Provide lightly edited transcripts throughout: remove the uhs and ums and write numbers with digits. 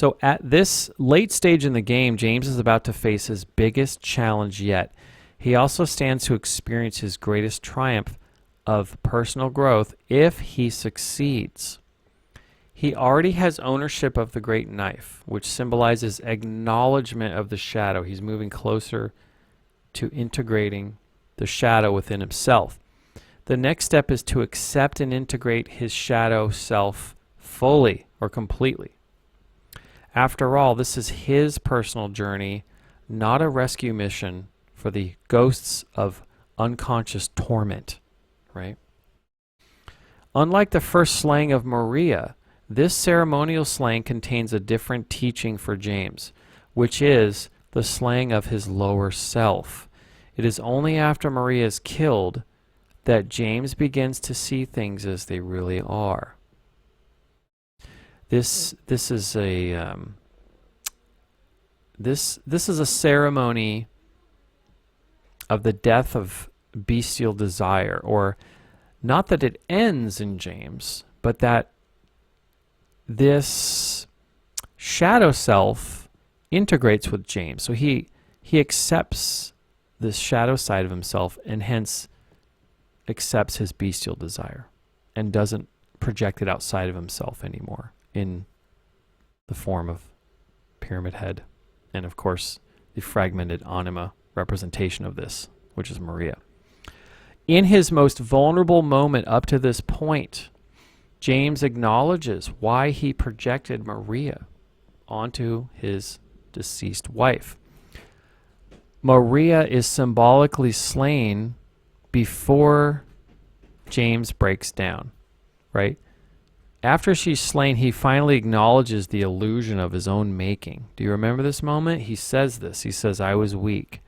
So at this late stage in the game, James is about to face his biggest challenge yet. He also stands to experience his greatest triumph of personal growth if he succeeds. He already has ownership of the great knife, which symbolizes acknowledgement of the shadow. He's moving closer to integrating the shadow within himself. The next step is to accept and integrate his shadow self fully or completely. After all, this is his personal journey, not a rescue mission for the ghosts of unconscious torment, right? Unlike the first slaying of Maria, this ceremonial slaying contains a different teaching for James, which is the slaying of his lower self. It is only after Maria is killed that James begins to see things as they really are. This is a ceremony of the death of bestial desire, or not that it ends in James, but that this shadow self integrates with James. So he accepts this shadow side of himself and hence accepts his bestial desire and doesn't project it outside of himself anymore in the form of pyramid head and, of course, the fragmented anima representation of this, which is Maria. In his most vulnerable moment up to this point, James acknowledges why he projected Maria onto his deceased wife. Maria is symbolically slain before James breaks down, right? After she's slain, he finally acknowledges the illusion of his own making. Do you remember this moment? He says this. He says, "I was weak.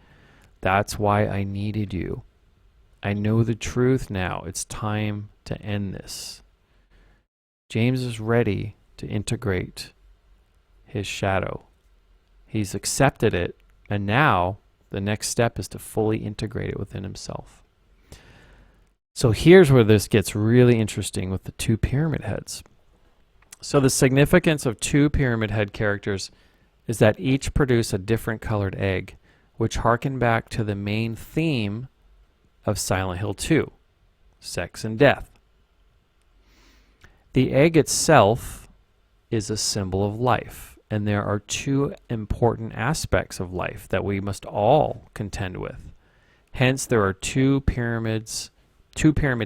That's why I needed you. I know the truth now. It's time to end this." James is ready to integrate his shadow. He's accepted it, and now the next step is to fully integrate it within himself. So here's where this gets really interesting with the two pyramid heads. So the significance of two pyramid head characters is that each produce a different colored egg, which harken back to the main theme of Silent Hill 2, sex and death. The egg itself is a symbol of life, and there are two important aspects of life that we must all contend with. Hence, there are two pyramid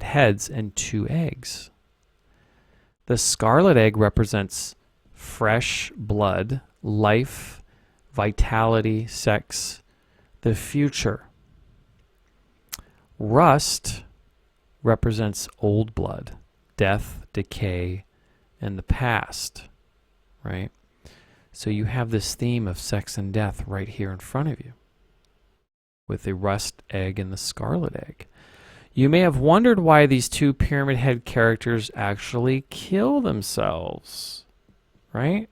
heads and two eggs. The scarlet egg represents fresh blood, life, vitality, sex, the future. Rust represents old blood, death, decay, and the past, right? So you have this theme of sex and death right here in front of you with the rust egg and the scarlet egg. You may have wondered why these two pyramid head characters actually kill themselves, right?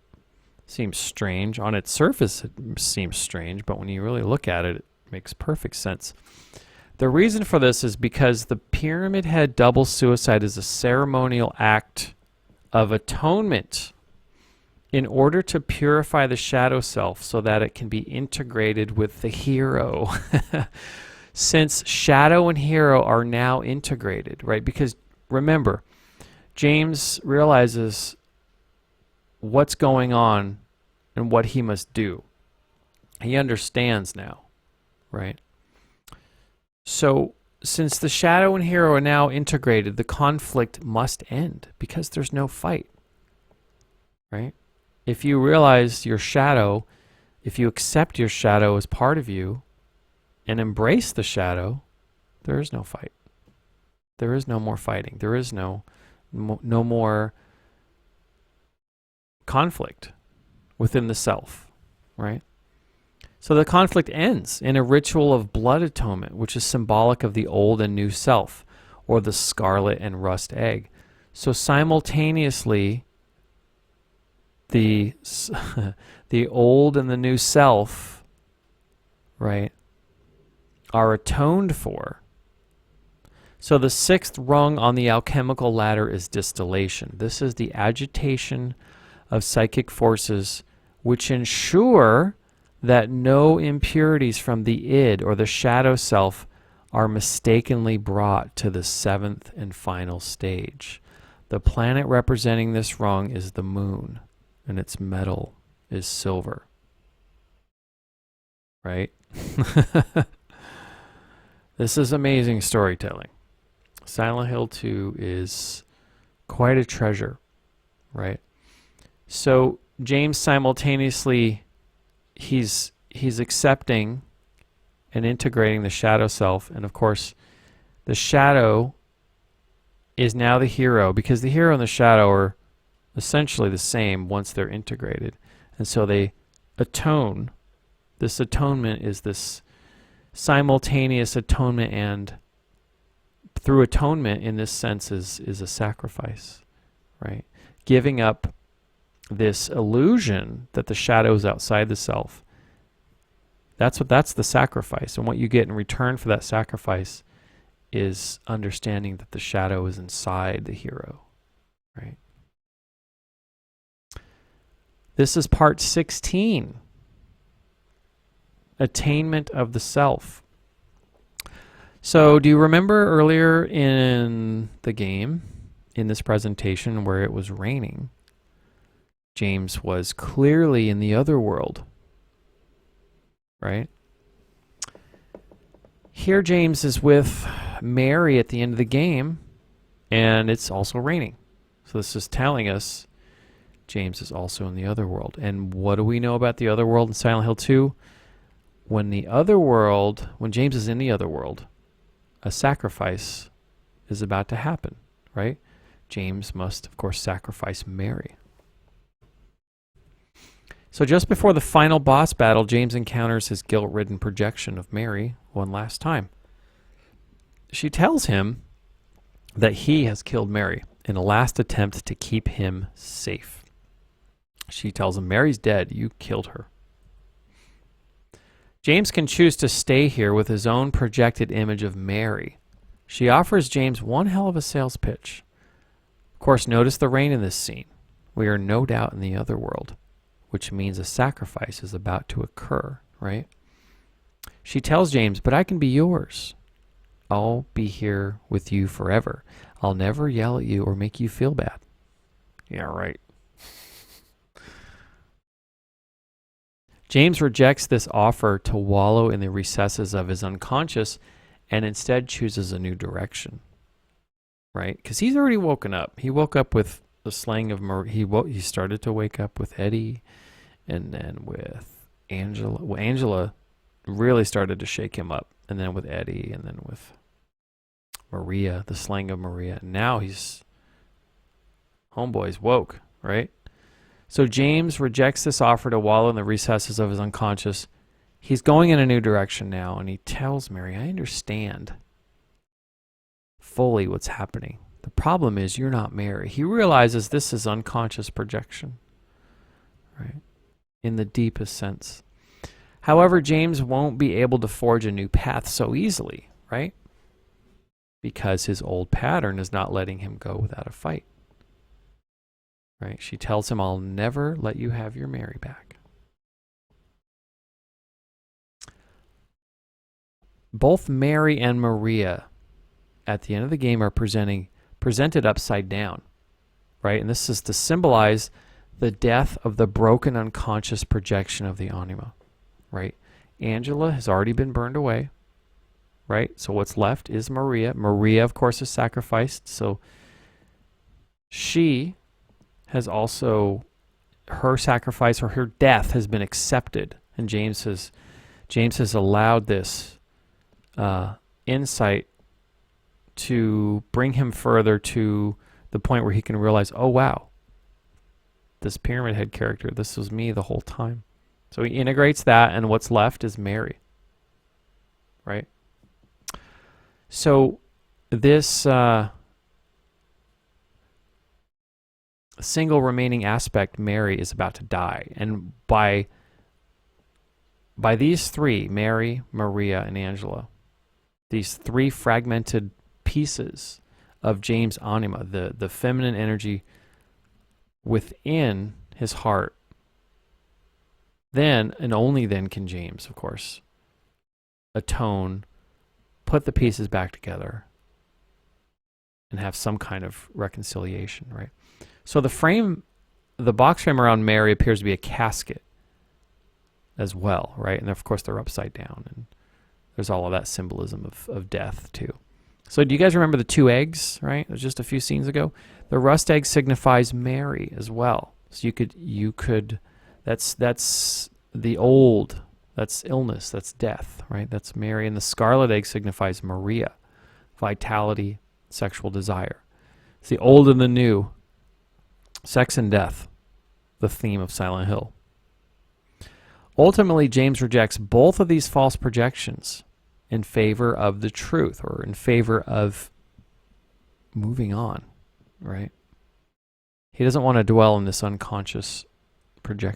Seems strange. On its surface, it seems strange, but when you really look at it, it makes perfect sense. The reason for this is because the pyramid head double suicide is a ceremonial act of atonement in order to purify the shadow self so that it can be integrated with the hero. Since shadow and hero are now integrated, right? Because remember, James realizes what's going on and what he must do. He understands now, right? So since the shadow and hero are now integrated, the conflict must end because there's no fight, right? If you realize your shadow, if you accept your shadow as part of you and embrace the shadow, there is no fight. There is no more fighting. There is no more conflict within the self, right? So the conflict ends in a ritual of blood atonement, which is symbolic of the old and new self, or the scarlet and rust egg. So simultaneously, the old and the new self, right, are atoned for. So the sixth rung on the alchemical ladder is distillation. This is the agitation of psychic forces which ensure that no impurities from the id or the shadow self are mistakenly brought to the seventh and final stage. The planet representing this rung is the moon, and its metal is silver. Right? This is amazing storytelling. Silent Hill 2 is quite a treasure, right? So James simultaneously, he's accepting and integrating the shadow self, and of course the shadow is now the hero, because the hero and the shadow are essentially the same once they're integrated. And so they atone. This atonement is this simultaneous atonement, and through atonement in this sense is a sacrifice, right? Giving up this illusion that the shadow is outside the self. That's the sacrifice. And what you get in return for that sacrifice is understanding that the shadow is inside the hero, right? This is part 16. Attainment of the self. So do you remember earlier in the game, in this presentation where it was raining, James was clearly in the other world, right? Here James is with Mary at the end of the game, and it's also raining. So this is telling us James is also in the other world. And what do we know about the other world in Silent Hill 2? When James is in the other world, a sacrifice is about to happen, right? James must, of course, sacrifice Mary. So just before the final boss battle, James encounters his guilt-ridden projection of Mary one last time. She tells him that he has killed Mary in a last attempt to keep him safe. She tells him, Mary's dead, you killed her. James can choose to stay here with his own projected image of Mary. She offers James one hell of a sales pitch. Of course, notice the rain in this scene. We are no doubt in the other world, which means a sacrifice is about to occur, right? She tells James, but I can be yours. I'll be here with you forever. I'll never yell at you or make you feel bad. Yeah, right. James rejects this offer to wallow in the recesses of his unconscious and instead chooses a new direction, right? Because he's already woken up. He woke up with the slaying of Marie. He started to wake up with Eddie and then with Angela. Well, Angela really started to shake him up, and then with Eddie, and then with Maria, the slaying of Maria. And now homeboy's woke, right? So James rejects this offer to wallow in the recesses of his unconscious. He's going in a new direction now, and he tells Mary, I understand fully what's happening. The problem is you're not Mary. He realizes this is unconscious projection, right? In the deepest sense. However, James won't be able to forge a new path so easily, right? Because his old pattern is not letting him go without a fight. Right? She tells him, I'll never let you have your Mary back. Both Mary and Maria at the end of the game are presented upside down, right? And this is to symbolize the death of the broken unconscious projection of the anima, right? Angela has already been burned away, right? So what's left is Maria. Maria, of course, is sacrificed. So she has also, her sacrifice or her death has been accepted. And James has allowed this insight to bring him further to the point where he can realize, oh, wow, this Pyramid Head character, this was me the whole time. So he integrates that, and what's left is Mary, right? So this single remaining aspect, Mary, is about to die. And by these three, Mary, Maria, and Angela, these three fragmented pieces of James' anima, the feminine energy within his heart, Then, and only then, can James, of course, atone, put the pieces back together, and have some kind of reconciliation, right? So the box frame around Mary appears to be a casket as well, right? And of course they're upside down, and there's all of that symbolism of death too. So do you guys remember the 2 eggs, right? It was just a few scenes ago. The rust egg signifies Mary as well. So you could that's the old, that's illness, that's death, right? That's Mary. And the scarlet egg signifies Maria, vitality, sexual desire. It's the old and the new, sex and death, the theme of Silent Hill. Ultimately, James rejects both of these false projections in favor of the truth, or in favor of moving on, right? He doesn't want to dwell in this unconscious projection.